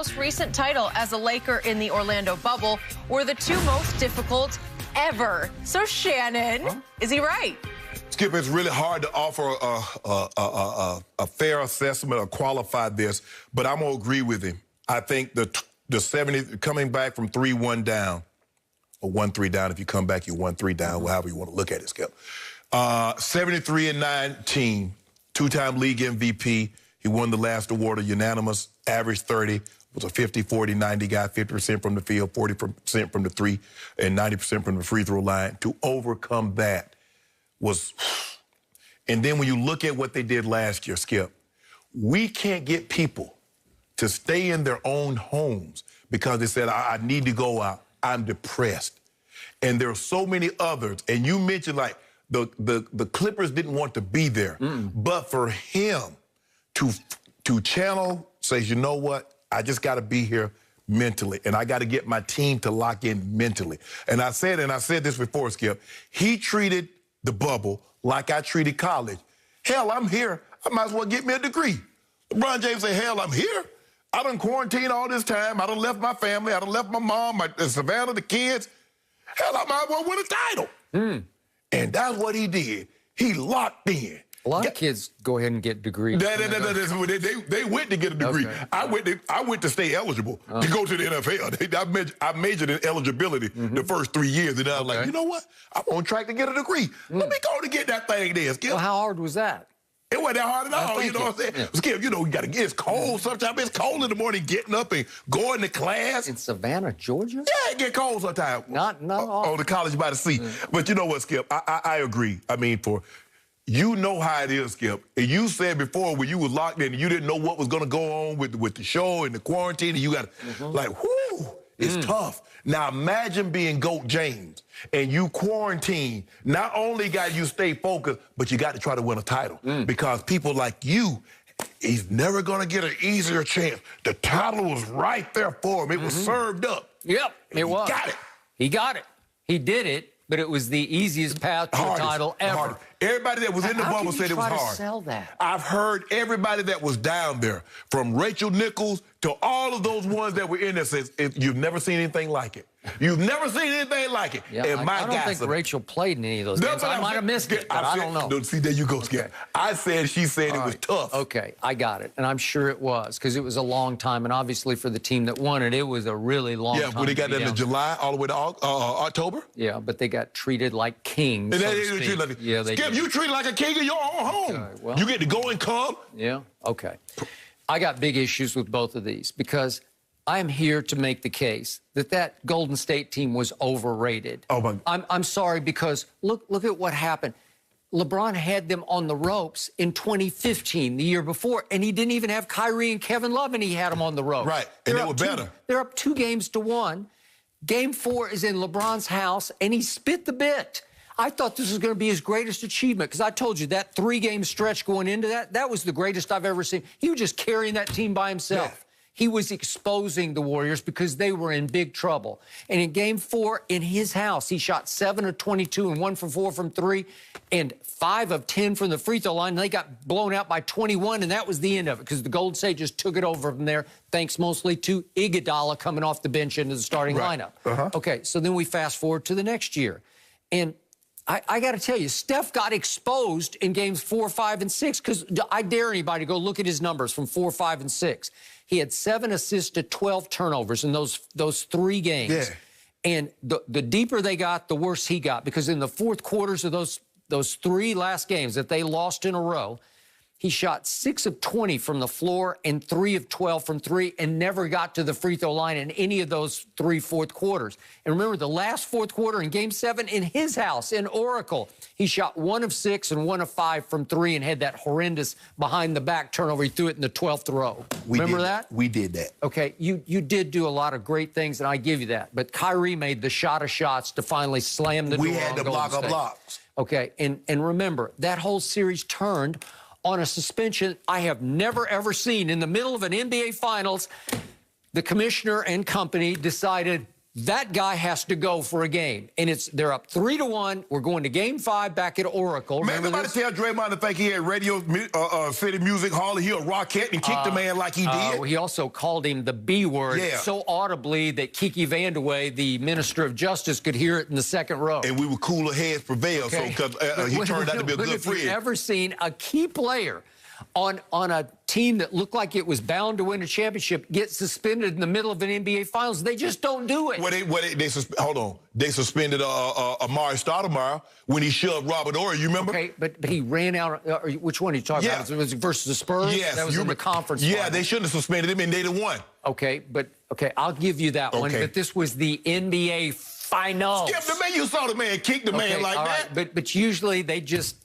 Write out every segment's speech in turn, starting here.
Most recent title as a Laker in the Orlando bubble were the two most difficult ever. So Shannon, is he right? Skip, it's really hard to offer a fair assessment or qualify this, but I'm going to agree with him. I think the 70, coming back from 3-1 down, or 1-3 down, if you come back, you're 1-3 down, however you want to look at it, Skip. 73-19, two-time league MVP. He won the last award, a unanimous, average 30. Was a 50, 40, 90 guy, 50% from the field, 40% from the three, and 90% from the free throw line. To overcome that was... And then when you look at what they did last year, Skip, we can't get people to stay in their own homes because they said, I need to go out, I'm depressed. And there are so many others, and you mentioned like the Clippers didn't want to be there, but for him to channel, says, you know what, I just got to be here mentally, and I got to get my team to lock in mentally. And I said this before, Skip, he treated the bubble like I treated college. Hell, I'm here. I might as well get me a degree. LeBron James said, hell, I'm here. I done quarantined all this time. I done left my family. I done left my mom, Savannah, the kids. Hell, I might as well win a title. And that's what he did. He locked in. A lot of kids go ahead and get degrees. They went to get a degree. Okay. I went to stay eligible to go to the NFL. I majored in eligibility the first 3 years, and I was like, you know what? I'm on track to get a degree. Let me go to get that thing there, Skip. Well, how hard was that? It wasn't that hard at all, you know what I'm saying? Yeah. Skip, you know, you got to get, it's cold sometimes. It's cold in the morning getting up and going to class. In Savannah, Georgia? Yeah, it get cold sometimes. Not all. On the college by the sea. But you know what, Skip? I agree. I mean, you know how it is, Skip. And you said before when you was locked in and you didn't know what was going to go on with the show and the quarantine, and you got like, whoo, it's tough. Now imagine being GOAT James and you quarantine. Not only got you stay focused, but you got to try to win a title because people like you, he's never going to get an easier chance. The title was right there for him. It was served up. Yep, it was. He got it. He got it. He did it, but it was the easiest path to a title ever. Hardest. Everybody that was in the bubble said it was hard. How can you try to sell that? I've heard everybody that was down there, from Rachel Nichols to all of those ones that were in there, says, you've never seen anything like it. You've never seen anything like it. Yeah, I don't think Rachel played in any of those games. I might have missed it, but I don't know. See, there you go, Skip. Okay. She said it was tough. Okay, I got it. And I'm sure it was, because it was a long time. And obviously for the team that won it, it was a really long time. Yeah, when they got into July all the way to October. Yeah, but they got treated like kings, and so to speak. Skip, you treated like a king in your own home. Okay, well, you get to go and come. Yeah, okay. I got big issues with both of these because I'm here to make the case that Golden State team was overrated. Oh, my. I'm sorry, because look at what happened. LeBron had them on the ropes in 2015, the year before, and he didn't even have Kyrie and Kevin Love, and he had them on the ropes. Right, and they were better. They're up 2-1. Game 4 is in LeBron's house, and he spit the bit. I thought this was going to be his greatest achievement because I told you that 3-game stretch going into that was the greatest I've ever seen. He was just carrying that team by himself. Yeah. He was exposing the Warriors because they were in big trouble. And in Game 4, in his house, he shot 7 of 22 and 1 for 4 from 3 and 5 of 10 from the free throw line. And they got blown out by 21, and that was the end of it because the Golden State just took it over from there, thanks mostly to Iguodala coming off the bench into the starting lineup. Okay, so then we fast forward to the next year. And I got to tell you, Steph got exposed in games 4, 5, and 6 because I dare anybody to go look at his numbers from 4, 5, and 6. He had 7 assists to 12 turnovers in those 3 games. Yeah. And the deeper they got, the worse he got because in the fourth quarters of those 3 last games that they lost in a row, he shot 6 of 20 from the floor and 3 of 12 from 3 and never got to the free throw line in any of those 3 fourth quarters. And remember, the last fourth quarter in Game 7 in his house in Oracle, he shot 1 of 6 and 1 of 5 from 3 and had that horrendous behind-the-back turnover. He threw it in the 12th row. Remember that? We did that. Okay, you did do a lot of great things, and I give you that. But Kyrie made the shot of shots to finally slam the door on Golden State. We had to block our blocks. Okay, and remember, that whole series turned on a suspension I have never, ever seen. In the middle of an NBA Finals, the commissioner and company decided that guy has to go for a game. And they're up 3-1. We're going to Game 5 back at Oracle. Man, everybody tell Draymond to think he had Radio City Music Hall and he a Rockette and kicked the man like he did. He also called him the B word so audibly that Kiki Vandeweghe, the Minister of Justice, could hear it in the second row. And we were cooler heads prevail, so because he turned out to be a good friend. Have you ever seen a key player on a team that looked like it was bound to win a championship get suspended in the middle of an NBA Finals? They just don't do it. Hold on. They suspended Amari Stoudemire when he shoved Robert Horry. You remember? Okay, but he ran out. Which one are you talking about? Was it versus the Spurs? Yes. That was in the conference. Yeah, final. they shouldn't have suspended him, and they'd have won. Okay, I'll give you that one. But this was the NBA Finals. Skip, the man, you saw the man kick the man like that. Right. But usually they just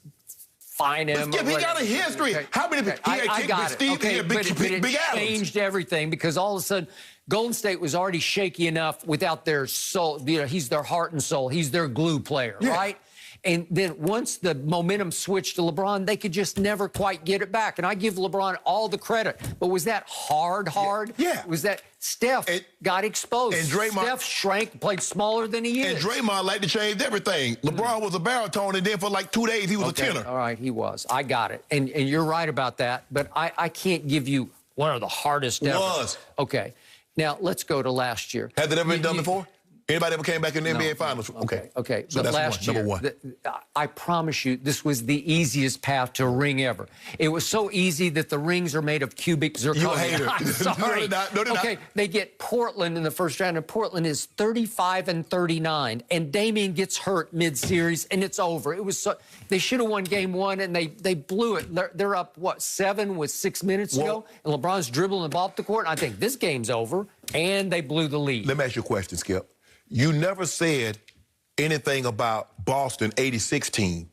fine him. Skip, he got a history. How many? I got it. Okay, but it changed everything because all of a sudden Golden State was already shaky enough without their soul. You know, he's their heart and soul. He's their glue player, right? And then once the momentum switched to LeBron, they could just never quite get it back. And I give LeBron all the credit. But was that hard? Yeah. Was that Steph got exposed? And Draymond, Steph shrank, played smaller than he is. And Draymond liked to change everything. LeBron was a baritone, and then for like 2 days, he was a tenor. All right, he was. I got it. And you're right about that. But I can't give you one of the hardest ever. Was. Okay. Now, let's go to last year. Has it ever been done before? Anybody ever came back in the NBA Finals? Okay. So but that's last year, number one. I promise you, this was the easiest path to a ring ever. It was so easy that the rings are made of cubic zirconia. You a hater. I'm sorry. No, they're not. Okay, they get Portland in the first round, and Portland is 35-39, and Damian gets hurt mid-series, and it's over. It was so they should have won Game 1, and they blew it. They're up, 7 with 6 minutes to go, and LeBron's dribbling the ball up the court, and I think this game's over, and they blew the lead. Let me ask you a question, Skip. You never said anything about Boston 86 team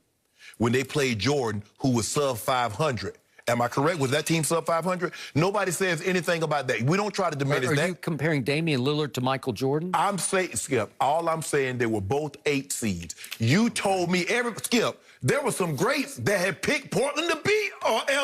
when they played Jordan, who was sub 500. Am I correct? Was that team sub 500? Nobody says anything about that. We don't try to diminish that. Are you comparing Damian Lillard to Michael Jordan? I'm saying, Skip, all I'm saying, they were both 8 seeds. You told me, Skip, there were some greats that had picked Portland to beat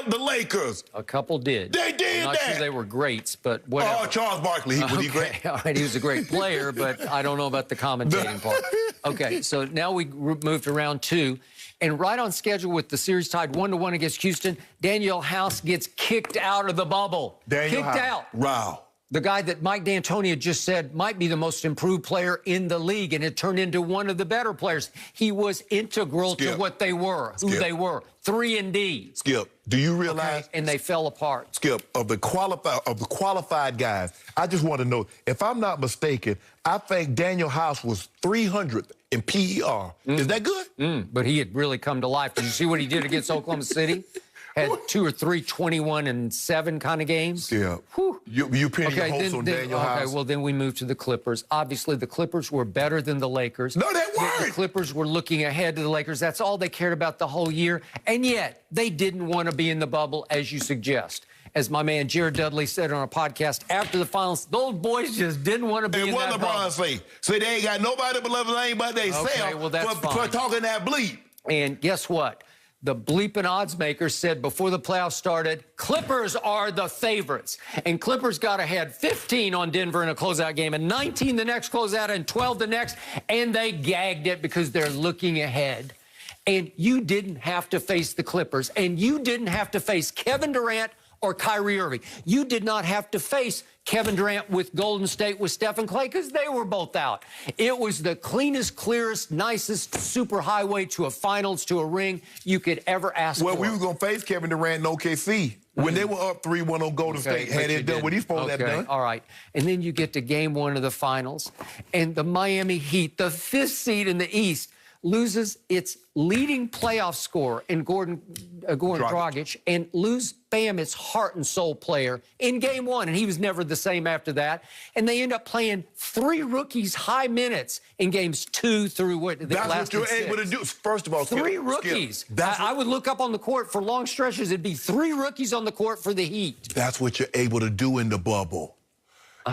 the Lakers. A couple did. They did I'm not sure they were greats, but whatever. Oh, Charles Barkley, was he great? All right, he was a great player, but I don't know about the commentating part. Okay, so now we moved to round 2. And right on schedule with the series tied 1-1 against Houston, Daniel House gets kicked out of the bubble. Kicked out. Wow. The guy that Mike D'Antoni just said might be the most improved player in the league, and it turned into one of the better players. He was integral to what they were, who they were. 3-and-D. Skip, do you realize? And they fell apart. Skip, of the qualified guys, I just want to know, if I'm not mistaken, I think Daniel House was 300th in PER. Is that good? But he had really come to life. Did you see what he did against Oklahoma City? Had 2 or 3 21-7 kind of games. Yeah. Whew. You pinning your hopes on Daniel House. Okay, well, then we moved to the Clippers. Obviously, the Clippers were better than the Lakers. No, they weren't. The Clippers were looking ahead to the Lakers. That's all they cared about the whole year. And yet, they didn't want to be in the bubble, as you suggest. As my man Jared Dudley said on a podcast after the finals, those boys just didn't want to be in that bubble. And what LeBron say they ain't got nobody but LeBron but they Okay, well, that's fine. for talking that bleep. And guess what? The bleeping odds makers said before the playoffs started, Clippers are the favorites. And Clippers got ahead 15 on Denver in a closeout game, and 19 the next closeout, and 12 the next, and they gagged it because they're looking ahead. And you didn't have to face the Clippers, and you didn't have to face Kevin Durant or Kyrie Irving. You did not have to face Kevin Durant with Golden State with Steph and Clay because they were both out. It was the cleanest, clearest, nicest super highway to a finals, to a ring you could ever ask for. Well, we were going to face Kevin Durant in OKC. When they were up 3-1 on Golden State, had it done what he's supposed to have done. All right. And then you get to Game 1 of the finals, and the Miami Heat, the 5th seed in the East, loses its leading playoff scorer in Goran Dragic, and lose, bam, its heart and soul player in Game 1, and he was never the same after that. And they end up playing 3 rookies high minutes in Games 2 through what? That's what you're able to do. First of all, 3 rookies. I would look up on the court for long stretches. It'd be 3 rookies on the court for the Heat. That's what you're able to do in the bubble.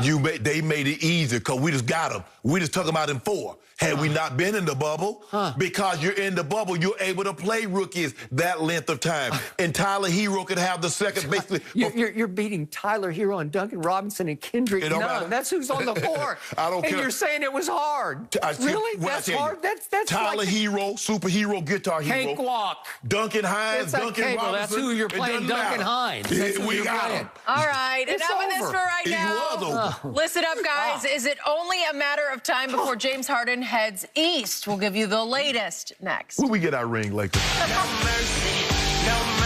They made it easier because we just got them. We just took them out in 4. Had we not been in the bubble, because you're in the bubble, you're able to play rookies that length of time. And Tyler Hero could have the second, basically. You're beating Tyler Hero and Duncan Robinson and Kendrick Nunn. That's who's on the floor. I don't care. And you're saying it was hard. Really? That's hard? That's Tyler like Hero, superhero, guitar hero. Cakewalk. Duncan Hines, Duncan Robinson. That's who you're playing, Duncan Hines. We got him. All right, enough of this for right now. Listen up, guys. Is it only a matter of time before James Harden heads east? We'll give you the latest next. When we get our ring like this. No mercy.